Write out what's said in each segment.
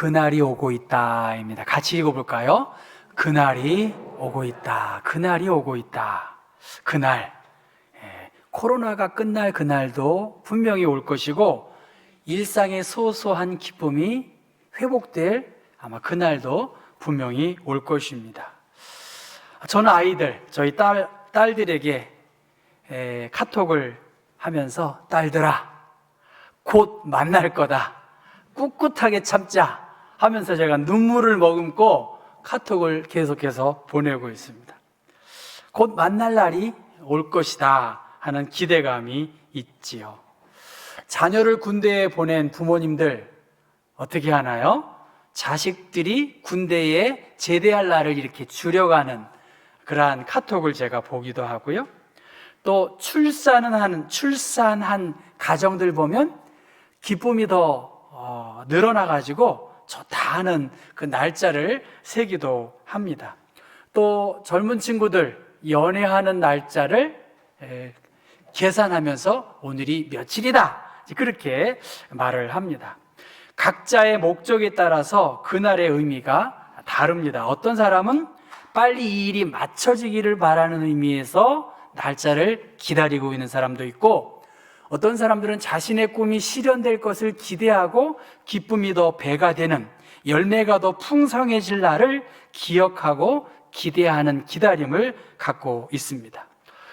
그날이 오고 있다입니다. 같이 읽어볼까요? 그날이 오고 있다. 그날이 오고 있다. 그날, 코로나가 끝날 그날도 분명히 올 것이고 일상의 소소한 기쁨이 회복될 아마 그날도 분명히 올 것입니다. 저는 저희 딸들에게 카톡을 하면서 딸들아, 곧 만날 거다. 꿋꿋하게 참자 하면서 제가 눈물을 머금고 카톡을 계속해서 보내고 있습니다. 곧 만날 날이 올 것이다 하는 기대감이 있지요. 자녀를 군대에 보낸 부모님들 어떻게 하나요? 자식들이 군대에 제대할 날을 이렇게 줄여가는 그러한 카톡을 제가 보기도 하고요. 또 출산한 가정들 보면 기쁨이 더 늘어나가지고 좋다 하는 그 날짜를 세기도 합니다. 또 젊은 친구들 연애하는 날짜를 계산하면서 오늘이 며칠이다 그렇게 말을 합니다. 각자의 목적에 따라서 그날의 의미가 다릅니다. 어떤 사람은 빨리 이 일이 맞춰지기를 바라는 의미에서 날짜를 기다리고 있는 사람도 있고, 어떤 사람들은 자신의 꿈이 실현될 것을 기대하고 기쁨이 더 배가 되는, 열매가 더 풍성해질 날을 기억하고 기대하는 기다림을 갖고 있습니다.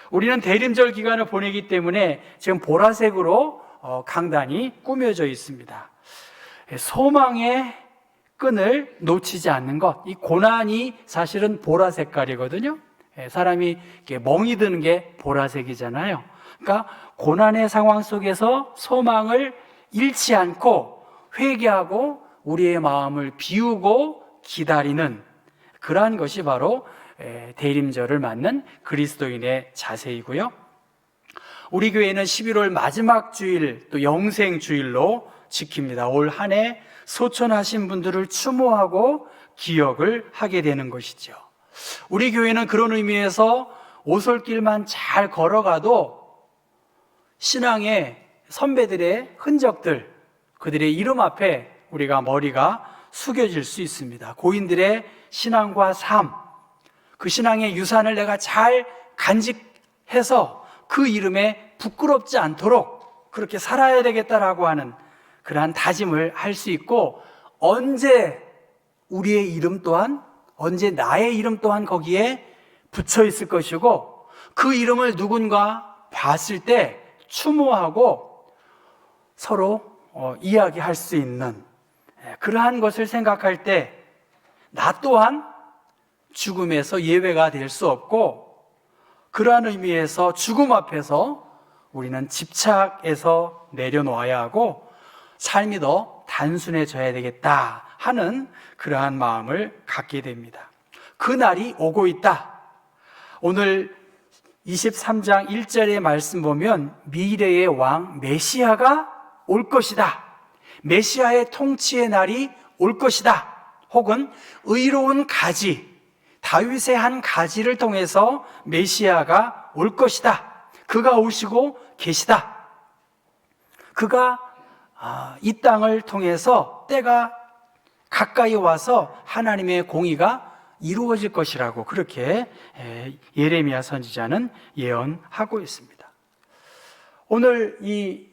우리는 대림절 기간을 보내기 때문에 지금 보라색으로 강단이 꾸며져 있습니다. 소망의 끈을 놓치지 않는 것, 이 고난이 사실은 보라 색깔이거든요. 사람이 멍이 드는 게 보라색이잖아요. 그러니까 고난의 상황 속에서 소망을 잃지 않고 회개하고 우리의 마음을 비우고 기다리는 그러한 것이 바로 대림절을 맞는 그리스도인의 자세이고요. 우리 교회는 11월 마지막 주일 또 영생 주일로 지킵니다. 올 한 해 소천하신 분들을 추모하고 기억을 하게 되는 것이죠. 우리 교회는 그런 의미에서 오솔길만 잘 걸어가도 신앙의 선배들의 흔적들, 그들의 이름 앞에 우리가 머리가 숙여질 수 있습니다. 고인들의 신앙과 삶, 그 신앙의 유산을 내가 잘 간직해서 그 이름에 부끄럽지 않도록 그렇게 살아야 되겠다라고 하는 그러한 다짐을 할 수 있고, 언제 우리의 이름 또한, 언제 나의 이름 또한 거기에 붙여 있을 것이고, 그 이름을 누군가 봤을 때 추모하고 서로 이야기할 수 있는 그러한 것을 생각할 때 나 또한 죽음에서 예외가 될 수 없고, 그러한 의미에서 죽음 앞에서 우리는 집착에서 내려놓아야 하고 삶이 더 단순해져야 되겠다 하는 그러한 마음을 갖게 됩니다. 그날이 오고 있다. 오늘 23장 1절의 말씀 보면 미래의 왕 메시아가 올 것이다. 메시아의 통치의 날이 올 것이다. 혹은 의로운 가지, 다윗의 한 가지를 통해서 메시아가 올 것이다. 그가 오시고 계시다. 그가 이 땅을 통해서 때가 가까이 와서 하나님의 공의가 이루어질 것이라고 그렇게 예레미야 선지자는 예언하고 있습니다. 오늘 이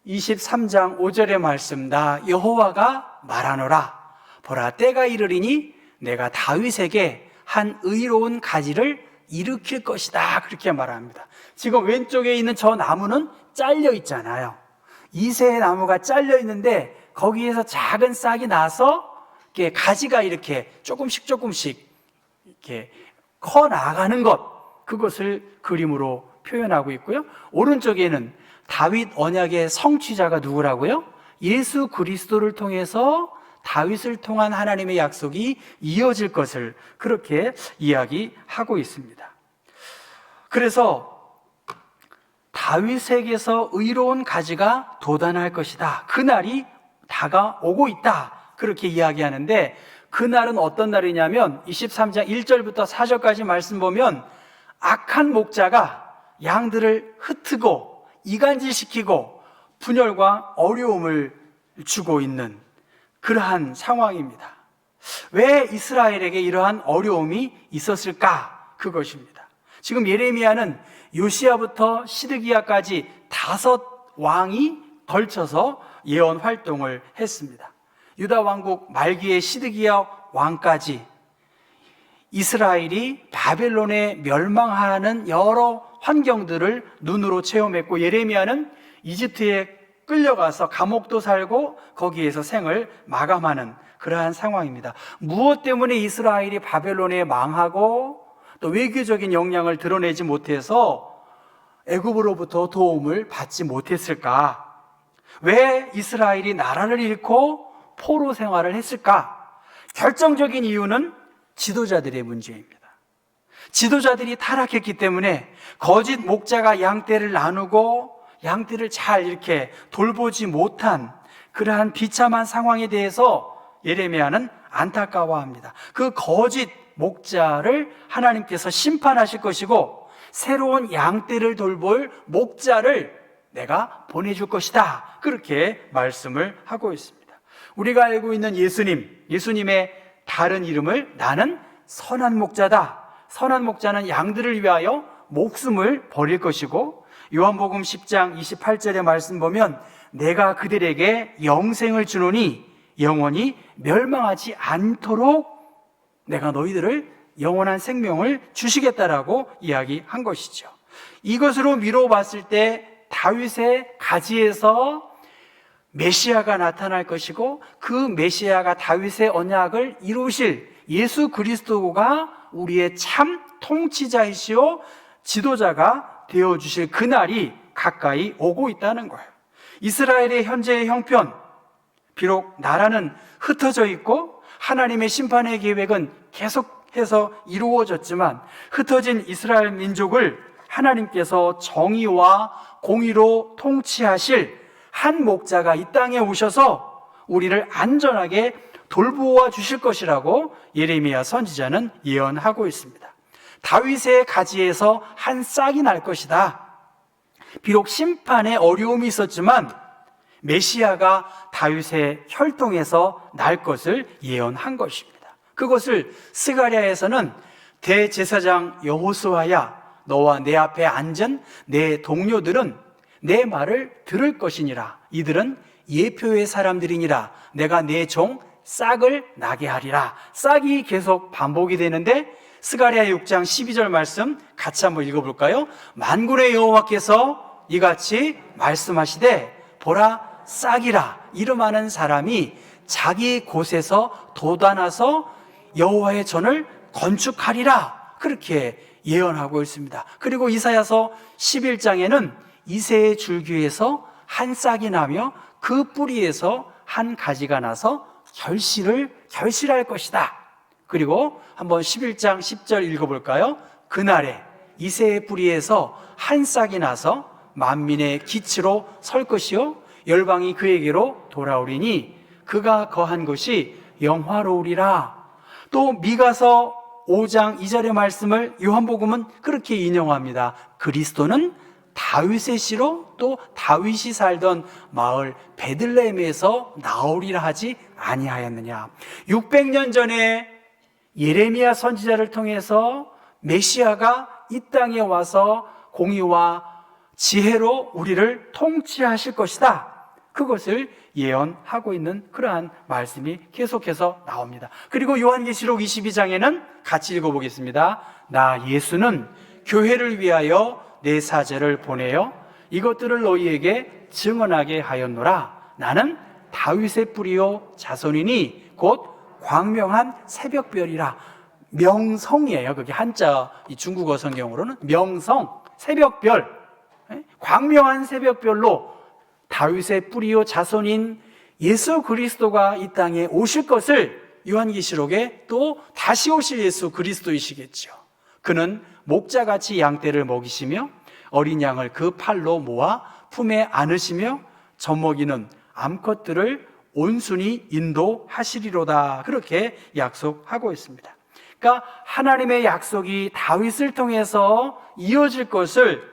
23장 5절의 말씀, 나 여호와가 말하노라. 보라, 때가 이르리니 내가 다윗에게 한 의로운 가지를 일으킬 것이다. 그렇게 말합니다. 지금 왼쪽에 있는 저 나무는 잘려 있잖아요. 이새의 나무가 잘려 있는데 거기에서 작은 싹이 나서 이렇게 가지가 이렇게 조금씩 이렇게 커 나가는 것, 그것을 그림으로 표현하고 있고요. 오른쪽에는 다윗 언약의 성취자가 누구라고요? 예수 그리스도를 통해서 다윗을 통한 하나님의 약속이 이어질 것을 그렇게 이야기하고 있습니다. 그래서 다윗에게서 의로운 가지가 돋아날 것이다. 그날이 다가오고 있다. 그렇게 이야기하는데, 그날은 어떤 날이냐면 23장 1절부터 4절까지 말씀 보면 악한 목자가 양들을 흩트고 이간질시키고 분열과 어려움을 주고 있는 그러한 상황입니다. 왜 이스라엘에게 이러한 어려움이 있었을까? 그것입니다. 지금 예레미야는 요시야부터 시드기야까지 5 왕이 걸쳐서 예언 활동을 했습니다. 유다 왕국 말기의 시드기야 왕까지 이스라엘이 바벨론에 멸망하는 여러 환경들을 눈으로 체험했고, 예레미야는 이집트에 끌려가서 감옥도 살고 거기에서 생을 마감하는 그러한 상황입니다. 무엇 때문에 이스라엘이 바벨론에 망하고 또 외교적인 역량을 드러내지 못해서 애굽으로부터 도움을 받지 못했을까? 왜 이스라엘이 나라를 잃고 포로 생활을 했을까? 결정적인 이유는 지도자들의 문제입니다. 지도자들이 타락했기 때문에 거짓 목자가 양떼를 나누고 양떼를 잘 이렇게 돌보지 못한 그러한 비참한 상황에 대해서 예레미야는 안타까워합니다. 그 거짓 목자를 하나님께서 심판하실 것이고 새로운 양떼를 돌볼 목자를 내가 보내줄 것이다, 그렇게 말씀을 하고 있습니다. 우리가 알고 있는 예수님의 다른 이름을 나는 선한 목자다. 선한 목자는 양들을 위하여 목숨을 버릴 것이고, 요한복음 10장 28절의 말씀 보면 내가 그들에게 영생을 주노니 영원히 멸망하지 않도록 내가 너희들을 영원한 생명을 주시겠다라고 이야기한 것이죠. 이것으로 미루어 봤을 때 다윗의 가지에서 메시아가 나타날 것이고, 그 메시아가 다윗의 언약을 이루실 예수 그리스도가 우리의 참 통치자이시오 지도자가 되어주실 그날이 가까이 오고 있다는 거예요. 이스라엘의 현재의 형편, 비록 나라는 흩어져 있고 하나님의 심판의 계획은 계속해서 이루어졌지만, 흩어진 이스라엘 민족을 하나님께서 정의와 공의로 통치하실 한 목자가 이 땅에 오셔서 우리를 안전하게 돌보아 주실 것이라고 예레미야 선지자는 예언하고 있습니다. 다윗의 가지에서 한 싹이 날 것이다. 비록 심판에 어려움이 있었지만 메시아가 다윗의 혈통에서 날 것을 예언한 것입니다. 그것을 스가랴에서는 대제사장 여호수아야, 너와 내 앞에 앉은 내 동료들은 내 말을 들을 것이니라. 이들은 예표의 사람들이니라. 내가 내 종 싹을 나게 하리라. 싹이 계속 반복이 되는데, 스가랴 6장 12절 말씀 같이 한번 읽어볼까요? 만군의 여호와께서 이같이 말씀하시되 보라, 싹이라. 이름하는 사람이 자기 곳에서 돋아나서 여호와의 전을 건축하리라. 그렇게 예언하고 있습니다. 그리고 이사야서 11장에는 이새의 줄기에서 한 싹이 나며 그 뿌리에서 한 가지가 나서 결실할 것이다. 그리고 한번 11장 10절 읽어볼까요? 그날에 이새의 뿌리에서 한 싹이 나서 만민의 기치로 설 것이요 열방이 그에게로 돌아오리니 그가 거한 것이 영화로우리라. 또 미가서 5장 2절의 말씀을 요한복음은 그렇게 인용합니다. 그리스도는 다윗의 씨로 또 다윗이 살던 마을 베들레헴에서 나오리라 하지 아니하였느냐. 600년 전에 예레미야 선지자를 통해서 메시아가 이 땅에 와서 공의와 지혜로 우리를 통치하실 것이다. 그것을 예언하고 있는 그러한 말씀이 계속해서 나옵니다. 그리고 요한계시록 22장에는 같이 읽어보겠습니다. 나 예수는 교회를 위하여 내 사제를 보내어 이것들을 너희에게 증언하게 하였노라. 나는 다윗의 뿌리요 자손이니 곧 광명한 새벽별이라. 명성이에요. 그게 한자 이 중국어 성경으로는 명성, 새벽별, 광명한 새벽별로 다윗의 뿌리요 자손인 예수 그리스도가 이 땅에 오실 것을 요한계시록에 또 다시 오실 예수 그리스도이시겠죠. 그는 목자같이 양떼를 먹이시며 어린 양을 그 팔로 모아 품에 안으시며 젖먹이는 암컷들을 온순히 인도하시리로다. 그렇게 약속하고 있습니다. 그러니까 하나님의 약속이 다윗을 통해서 이어질 것을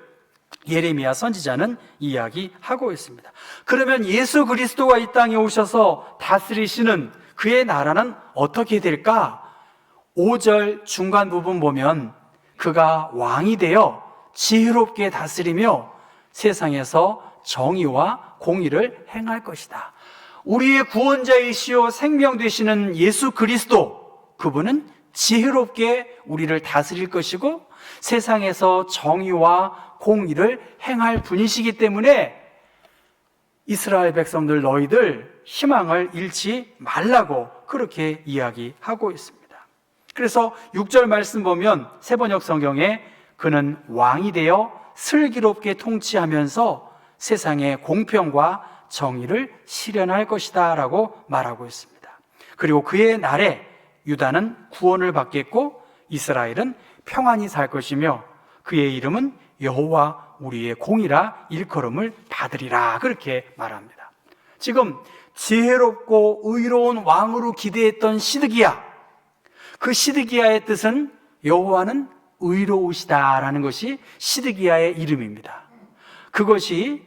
예레미야 선지자는 이야기하고 있습니다. 그러면 예수 그리스도가 이 땅에 오셔서 다스리시는 그의 나라는 어떻게 될까? 5절 중간 부분 보면 그가 왕이 되어 지혜롭게 다스리며 세상에서 정의와 공의를 행할 것이다. 우리의 구원자이시오 생명 되시는 예수 그리스도, 그분은 지혜롭게 우리를 다스릴 것이고 세상에서 정의와 공의를 행할 분이시기 때문에 이스라엘 백성들 너희들 희망을 잃지 말라고 그렇게 이야기하고 있습니다. 그래서 6절 말씀 보면 세번역 성경에 그는 왕이 되어 슬기롭게 통치하면서 세상의 공평과 정의를 실현할 것이다 라고 말하고 있습니다. 그리고 그의 날에 유다는 구원을 받겠고 이스라엘은 평안히 살 것이며 그의 이름은 여호와 우리의 공이라 일컬음을 받으리라 그렇게 말합니다. 지금 지혜롭고 의로운 왕으로 기대했던 시드기야, 그 시드기야의 뜻은 여호와는 의로우시다라는 것이 시드기야의 이름입니다. 그것이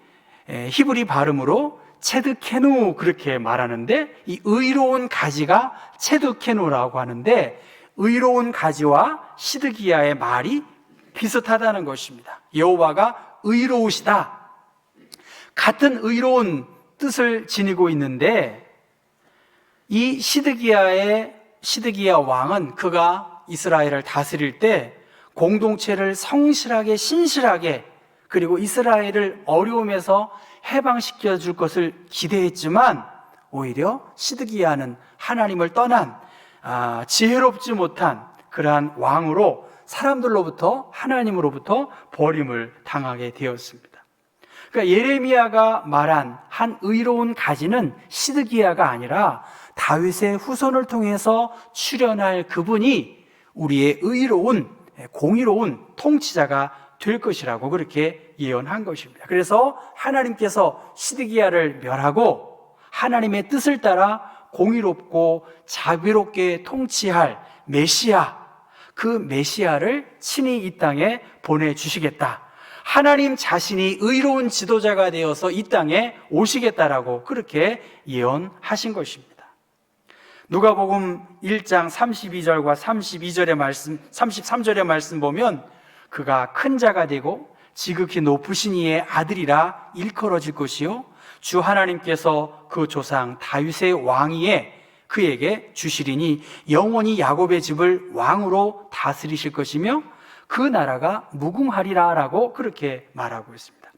히브리 발음으로 체드케누 그렇게 말하는데 이 의로운 가지가 체드케누라고 하는데 의로운 가지와 시드기야의 말이 비슷하다는 것입니다. 여호와가 의로우시다. 같은 의로운 뜻을 지니고 있는데 이 시드기야 왕은 그가 이스라엘을 다스릴 때 공동체를 성실하게 신실하게 그리고 이스라엘을 어려움에서 해방시켜 줄 것을 기대했지만 오히려 시드기야는 하나님을 떠난 지혜롭지 못한 그러한 왕으로 사람들로부터 하나님으로부터 버림을 당하게 되었습니다. 그러니까 예레미야가 말한 한 의로운 가지는 시드기야가 아니라 다윗의 후손을 통해서 출현할 그분이 우리의 의로운 공의로운 통치자가 될 것이라고 그렇게 예언한 것입니다. 그래서 하나님께서 시드기야를 멸하고 하나님의 뜻을 따라 공의롭고 자비롭게 통치할 메시아, 그 메시아를 친히 이 땅에 보내주시겠다. 하나님 자신이 의로운 지도자가 되어서 이 땅에 오시겠다라고 그렇게 예언하신 것입니다. 누가복음 1장 32절과 32절의 말씀, 33절의 말씀 보면 그가 큰 자가 되고 지극히 높으신 이의 아들이라 일컬어질 것이요 주 하나님께서 그 조상 다윗의 왕위에 그에게 주시리니 영원히 야곱의 집을 왕으로 다스리실 것이며 그 나라가 무궁하리라 라고 그렇게 말하고 있습니다.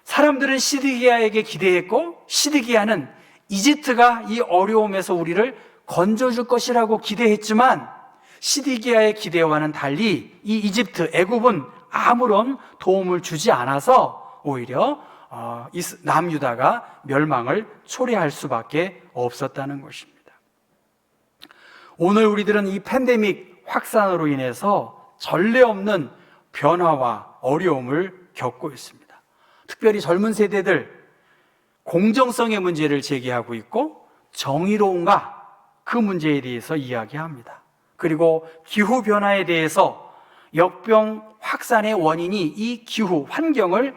사람들은 시드기야에게 기대했고 시드기야는 이집트가 이 어려움에서 우리를 건져줄 것이라고 기대했지만 시드기야의 기대와는 달리 이 이집트, 애굽은 아무런 도움을 주지 않아서 오히려 남유다가 멸망을 초래할 수밖에 없었다는 것입니다. 오늘 우리들은 이 팬데믹 확산으로 인해서 전례 없는 변화와 어려움을 겪고 있습니다. 특별히 젊은 세대들 공정성의 문제를 제기하고 있고 정의로운가 그 문제에 대해서 이야기합니다. 그리고 기후변화에 대해서 역병 확산의 원인이 이 기후 환경을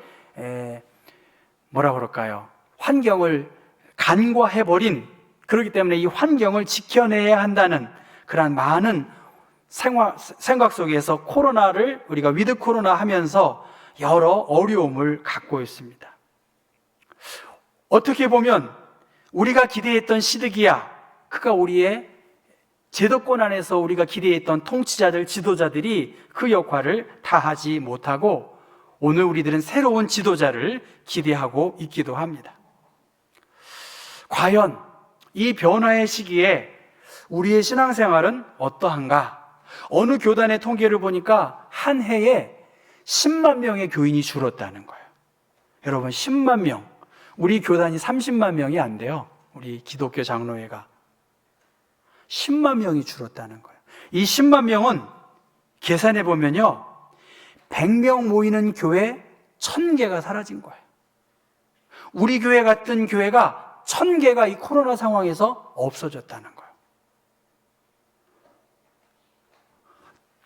환경을 간과해버린, 그렇기 때문에 이 환경을 지켜내야 한다는 그러한 많은 생각 속에서 코로나를 우리가 위드 코로나 하면서 여러 어려움을 갖고 있습니다. 어떻게 보면 우리가 기대했던 시드기야, 그가 우리의 제도권 안에서 우리가 기대했던 통치자들, 지도자들이 그 역할을 다하지 못하고 오늘 우리들은 새로운 지도자를 기대하고 있기도 합니다. 과연 이 변화의 시기에 우리의 신앙생활은 어떠한가? 어느 교단의 통계를 보니까 한 해에 10만 명의 교인이 줄었다는 거예요. 여러분 10만 명, 우리 교단이 30만 명이 안 돼요. 우리 기독교 장로회가 10만 명이 줄었다는 거예요. 이 10만 명은 계산해 보면요 100명 모이는 교회 1000개가 사라진 거예요. 우리 교회 같은 교회가 1000개가 이 코로나 상황에서 없어졌다는 거예요.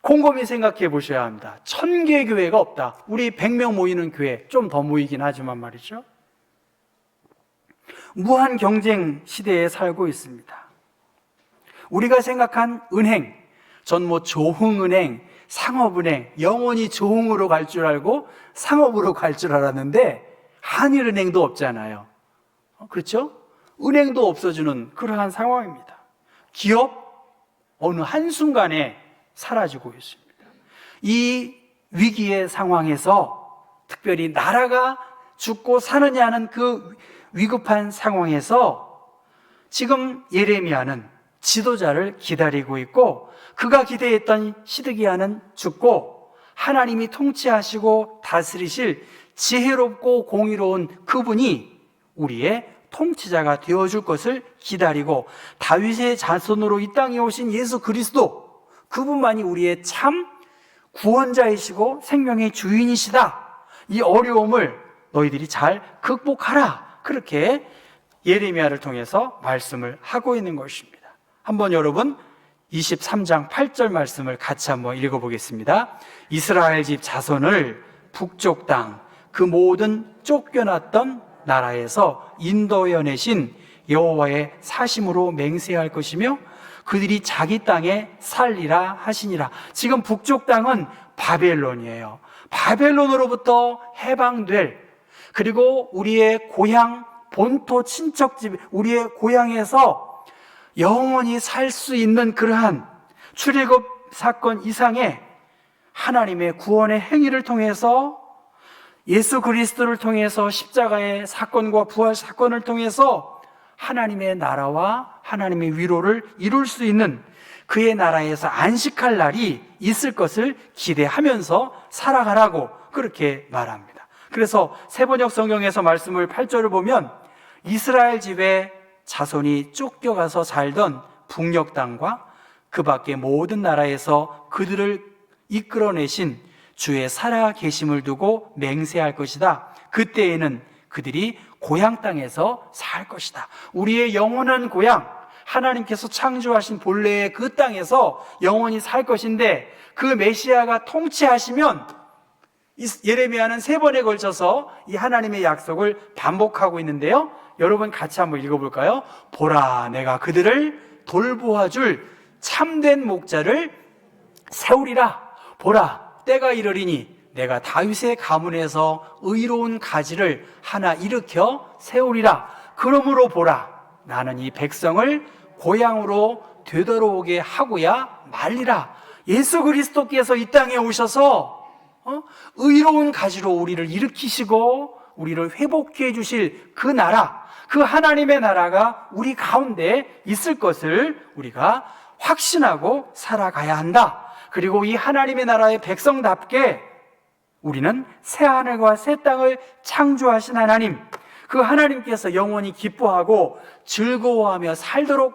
곰곰이 생각해 보셔야 합니다. 1000개 교회가 없다. 우리 100명 모이는 교회, 좀 더 모이긴 하지만 말이죠. 무한 경쟁 시대에 살고 있습니다. 우리가 생각한 은행, 전 조흥은행, 상업은행, 영원히 조흥으로 갈 줄 알고 상업으로 갈 줄 알았는데 한일은행도 없잖아요. 그렇죠? 은행도 없어지는 그러한 상황입니다. 기업, 어느 한순간에 사라지고 있습니다. 이 위기의 상황에서 특별히 나라가 죽고 사느냐는 그 위급한 상황에서 지금 예레미야는 지도자를 기다리고 있고, 그가 기대했던 시드기야는 죽고 하나님이 통치하시고 다스리실 지혜롭고 공의로운 그분이 우리의 통치자가 되어줄 것을 기다리고, 다윗의 자손으로 이 땅에 오신 예수 그리스도, 그분만이 우리의 참 구원자이시고 생명의 주인이시다. 이 어려움을 너희들이 잘 극복하라. 그렇게 예레미야를 통해서 말씀을 하고 있는 것입니다. 한번 여러분 23장 8절 말씀을 같이 한번 읽어보겠습니다. 이스라엘 집 자손을 북쪽 땅 그 모든 쫓겨났던 나라에서 인도해내신 여호와의 사심으로 맹세할 것이며 그들이 자기 땅에 살리라 하시니라. 지금 북쪽 땅은 바벨론이에요. 바벨론으로부터 해방될, 그리고 우리의 고향 본토 친척집, 우리의 고향에서 영원히 살 수 있는 그러한 출애굽 사건 이상의 하나님의 구원의 행위를 통해서, 예수 그리스도를 통해서, 십자가의 사건과 부활 사건을 통해서 하나님의 나라와 하나님의 위로를 이룰 수 있는 그의 나라에서 안식할 날이 있을 것을 기대하면서 살아가라고 그렇게 말합니다. 그래서 세번역 성경에서 말씀을 8절을 보면 이스라엘 집의 자손이 쫓겨가서 살던 북녘 땅과 그 밖의 모든 나라에서 그들을 이끌어내신 주의 살아 계심을 두고 맹세할 것이다. 그때에는 그들이 고향 땅에서 살 것이다. 우리의 영원한 고향, 하나님께서 창조하신 본래의 그 땅에서 영원히 살 것인데, 그 메시아가 통치하시면, 예레미야는 3번에 걸쳐서 이 하나님의 약속을 반복하고 있는데요, 여러분 같이 한번 읽어볼까요? 보라, 내가 그들을 돌보아줄 참된 목자를 세우리라. 보라, 때가 이르리니 내가 다윗의 가문에서 의로운 가지를 하나 일으켜 세우리라. 그러므로 보라, 나는 이 백성을 고향으로 되돌아오게 하고야 말리라. 예수 그리스도께서 이 땅에 오셔서 의로운 가지로 우리를 일으키시고 우리를 회복해 주실 그 나라, 그 하나님의 나라가 우리 가운데 있을 것을 우리가 확신하고 살아가야 한다. 그리고 이 하나님의 나라의 백성답게 우리는 새 하늘과 새 땅을 창조하신 하나님, 그 하나님께서 영원히 기뻐하고 즐거워하며 살도록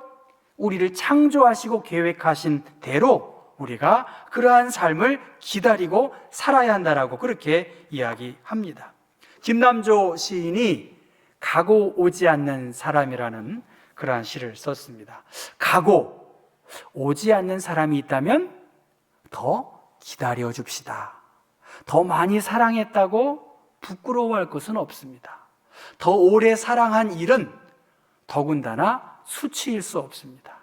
우리를 창조하시고 계획하신 대로 우리가 그러한 삶을 기다리고 살아야 한다라고 그렇게 이야기합니다. 김남조 시인이 가고 오지 않는 사람이라는 그러한 시를 썼습니다. 가고 오지 않는 사람이 있다면 더 기다려 줍시다. 더 많이 사랑했다고 부끄러워할 것은 없습니다. 더 오래 사랑한 일은 더군다나 수치일 수 없습니다.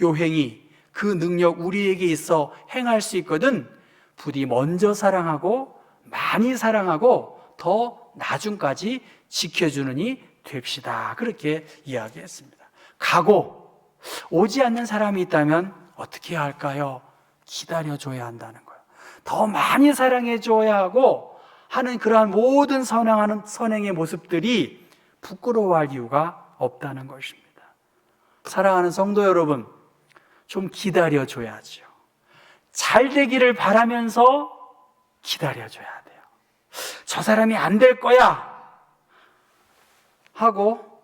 요행이 그 능력 우리에게 있어 행할 수 있거든 부디 먼저 사랑하고 많이 사랑하고 더 나중까지 지켜주느니 됩시다. 그렇게 이야기했습니다. 가고 오지 않는 사람이 있다면 어떻게 해야 할까요? 기다려줘야 한다는 거예요. 더 많이 사랑해줘야 하고 하는 그러한 모든 선행의 모습들이 부끄러워할 이유가 없다는 것입니다. 사랑하는 성도 여러분, 좀 기다려줘야죠. 잘 되기를 바라면서 기다려줘야 돼요. 저 사람이 안 될 거야 하고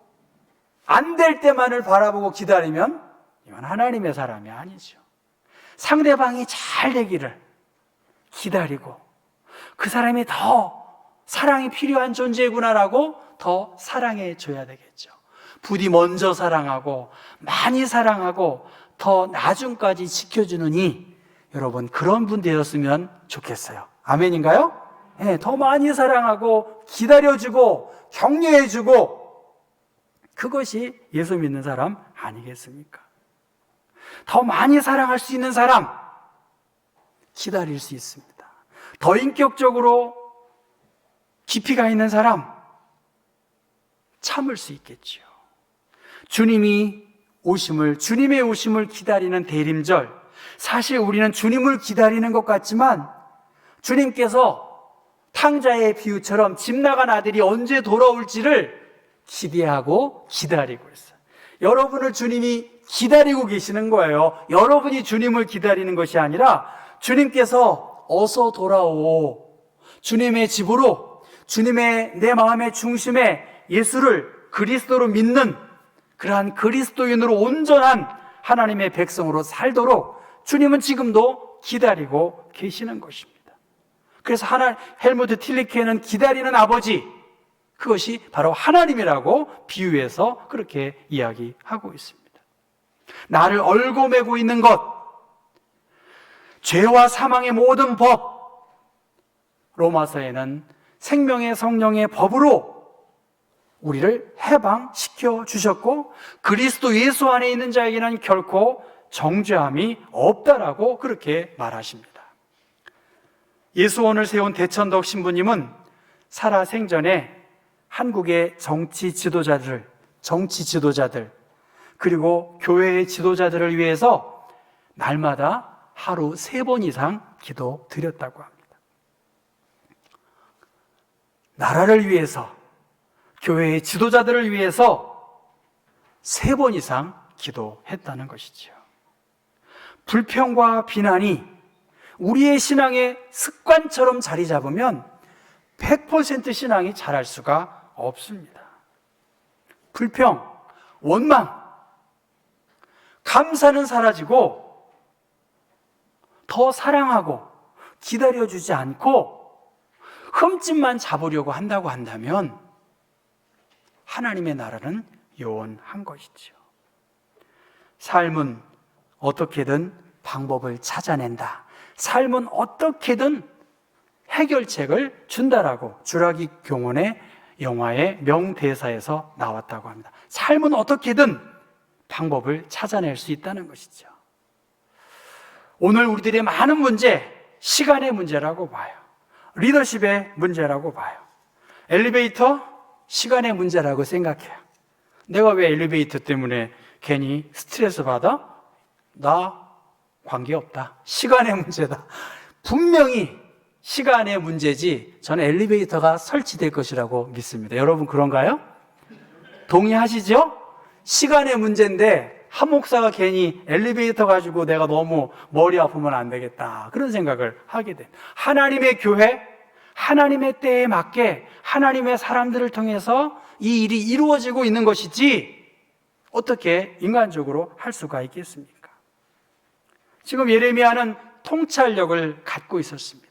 안 될 때만을 바라보고 기다리면 이건 하나님의 사람이 아니죠. 상대방이 잘 되기를 기다리고 그 사람이 더 사랑이 필요한 존재구나라고 더 사랑해 줘야 되겠죠. 부디 먼저 사랑하고 많이 사랑하고 더 나중까지 지켜주느니 여러분, 그런 분 되었으면 좋겠어요. 아멘인가요? 네, 더 많이 사랑하고 기다려주고 격려해주고, 그것이 예수 믿는 사람 아니겠습니까? 더 많이 사랑할 수 있는 사람, 기다릴 수 있습니다. 더 인격적으로 깊이가 있는 사람, 참을 수 있겠지요. 주님의 오심을 기다리는 대림절, 사실 우리는 주님을 기다리는 것 같지만 주님께서 탕자의 비유처럼 집 나간 아들이 언제 돌아올지를 기대하고 기다리고 있어요. 여러분을 주님이 기다리고 계시는 거예요. 여러분이 주님을 기다리는 것이 아니라 주님께서 어서 돌아오, 주님의 집으로, 주님의 내 마음의 중심에 예수를 그리스도로 믿는 그러한 그리스도인으로 온전한 하나님의 백성으로 살도록 주님은 지금도 기다리고 계시는 것입니다. 그래서 헬무트 틸리케는 기다리는 아버지, 그것이 바로 하나님이라고 비유해서 그렇게 이야기하고 있습니다. 나를 얽어매고 있는 것, 죄와 사망의 모든 법, 로마서에는 생명의 성령의 법으로 우리를 해방시켜 주셨고, 그리스도 예수 안에 있는 자에게는 결코 정죄함이 없다라고 그렇게 말하십니다. 예수원을 세운 대천덕 신부님은 살아생전에 한국의 정치 지도자들, 그리고 교회의 지도자들을 위해서 날마다 하루 3번 이상 기도 드렸다고 합니다. 나라를 위해서, 교회의 지도자들을 위해서 3번 이상 기도했다는 것이지요. 불평과 비난이 우리의 신앙의 습관처럼 자리 잡으면 100% 신앙이 자랄 수가 없습니다. 불평, 원망, 감사는 사라지고 더 사랑하고 기다려주지 않고 흠집만 잡으려고 한다고 한다면 하나님의 나라는 요원한 것이지요. 삶은 어떻게든 방법을 찾아낸다, 삶은 어떻게든 해결책을 준다라고 주라기 교원의 영화의 명대사에서 나왔다고 합니다. 삶은 어떻게든 방법을 찾아낼 수 있다는 것이죠. 오늘 우리들의 많은 문제, 시간의 문제라고 봐요. 리더십의 문제라고 봐요. 엘리베이터, 시간의 문제라고 생각해요. 내가 왜 엘리베이터 때문에 괜히 스트레스 받아? 나 관계없다. 시간의 문제다. 분명히 시간의 문제지 저는 엘리베이터가 설치될 것이라고 믿습니다. 여러분 그런가요? 동의하시죠? 시간의 문제인데 한 목사가 괜히 엘리베이터 가지고 내가 너무 머리 아프면 안 되겠다, 그런 생각을 하게 됩니다. 하나님의 교회, 하나님의 때에 맞게 하나님의 사람들을 통해서 이 일이 이루어지고 있는 것이지 어떻게 인간적으로 할 수가 있겠습니까? 지금 예레미야는 통찰력을 갖고 있었습니다.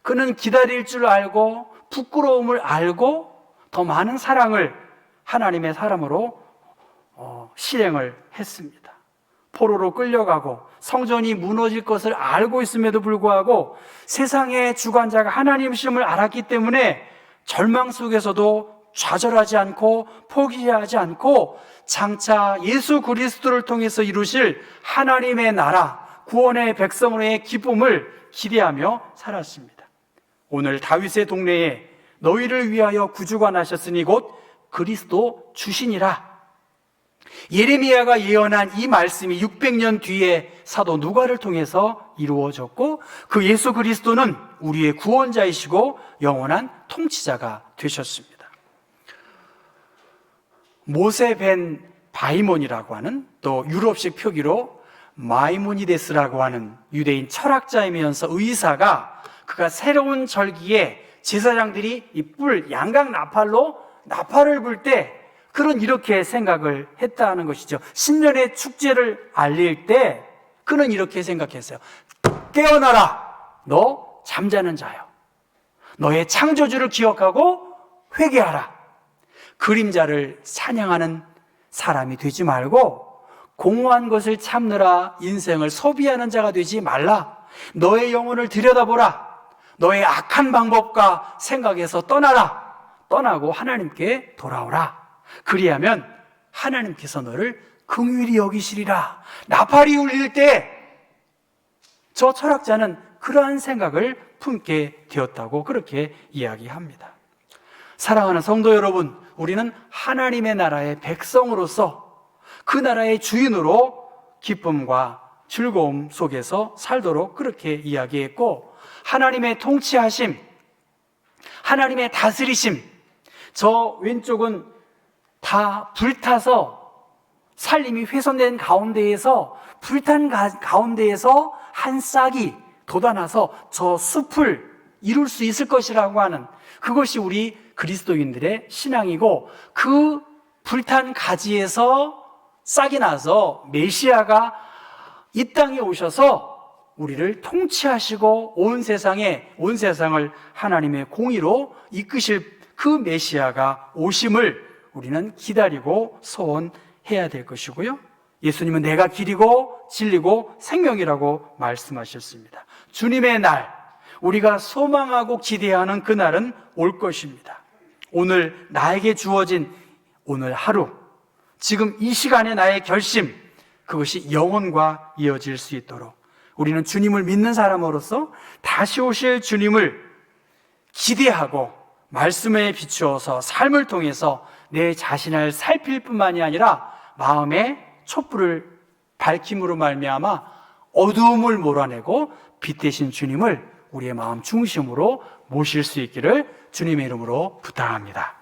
그는 기다릴 줄 알고 부끄러움을 알고 더 많은 사랑을 하나님의 사람으로 실행을 했습니다. 포로로 끌려가고 성전이 무너질 것을 알고 있음에도 불구하고 세상의 주관자가 하나님이심을 알았기 때문에 절망 속에서도 좌절하지 않고 포기하지 않고 장차 예수 그리스도를 통해서 이루실 하나님의 나라, 구원의 백성으로의 기쁨을 기대하며 살았습니다. 오늘 다윗의 동네에 너희를 위하여 구주가 나셨으니 곧 그리스도 주시니라. 예레미야가 예언한 이 말씀이 600년 뒤에 사도 누가를 통해서 이루어졌고, 그 예수 그리스도는 우리의 구원자이시고 영원한 통치자가 되셨습니다. 모세 벤 바이몬이라고 하는, 또 유럽식 표기로 마이모니데스라고 하는 유대인 철학자이면서 의사가, 그가 새로운 절기에 제사장들이 이 뿔, 양각 나팔로 나팔을 불 때 그는 이렇게 생각을 했다는 것이죠. 신년의 축제를 알릴 때 그는 이렇게 생각했어요. 깨어나라, 너 잠자는 자여. 너의 창조주를 기억하고 회개하라. 그림자를 찬양하는 사람이 되지 말고 공허한 것을 참느라 인생을 소비하는 자가 되지 말라. 너의 영혼을 들여다보라. 너의 악한 방법과 생각에서 떠나라. 떠나고 하나님께 돌아오라. 그리하면 하나님께서 너를 긍휼히 여기시리라. 나팔이 울릴 때 저 철학자는 그러한 생각을 품게 되었다고 그렇게 이야기합니다. 사랑하는 성도 여러분, 우리는 하나님의 나라의 백성으로서 그 나라의 주인으로 기쁨과 즐거움 속에서 살도록 그렇게 이야기했고, 하나님의 통치하심, 하나님의 다스리심, 저 왼쪽은 다 불타서 살림이 훼손된 가운데에서, 불탄 가운데에서 한 싹이 돋아나서 저 숲을 이룰 수 있을 것이라고 하는, 그것이 우리 그리스도인들의 신앙이고, 그 불탄 가지에서 싹이 나서 메시아가 이 땅에 오셔서 우리를 통치하시고 온 세상을 하나님의 공의로 이끄실 그 메시아가 오심을 우리는 기다리고 소원해야 될 것이고요. 예수님은 내가 길이고 진리고 생명이라고 말씀하셨습니다. 주님의 날, 우리가 소망하고 기대하는 그날은 올 것입니다. 오늘 나에게 주어진 오늘 하루, 지금 이 시간에 나의 결심, 그것이 영원과 이어질 수 있도록 우리는 주님을 믿는 사람으로서 다시 오실 주님을 기대하고 말씀에 비추어서 삶을 통해서 내 자신을 살필 뿐만이 아니라 마음의 촛불을 밝힘으로 말미암아 어두움을 몰아내고 빛 대신 주님을 우리의 마음 중심으로 모실 수 있기를 주님의 이름으로 부탁합니다.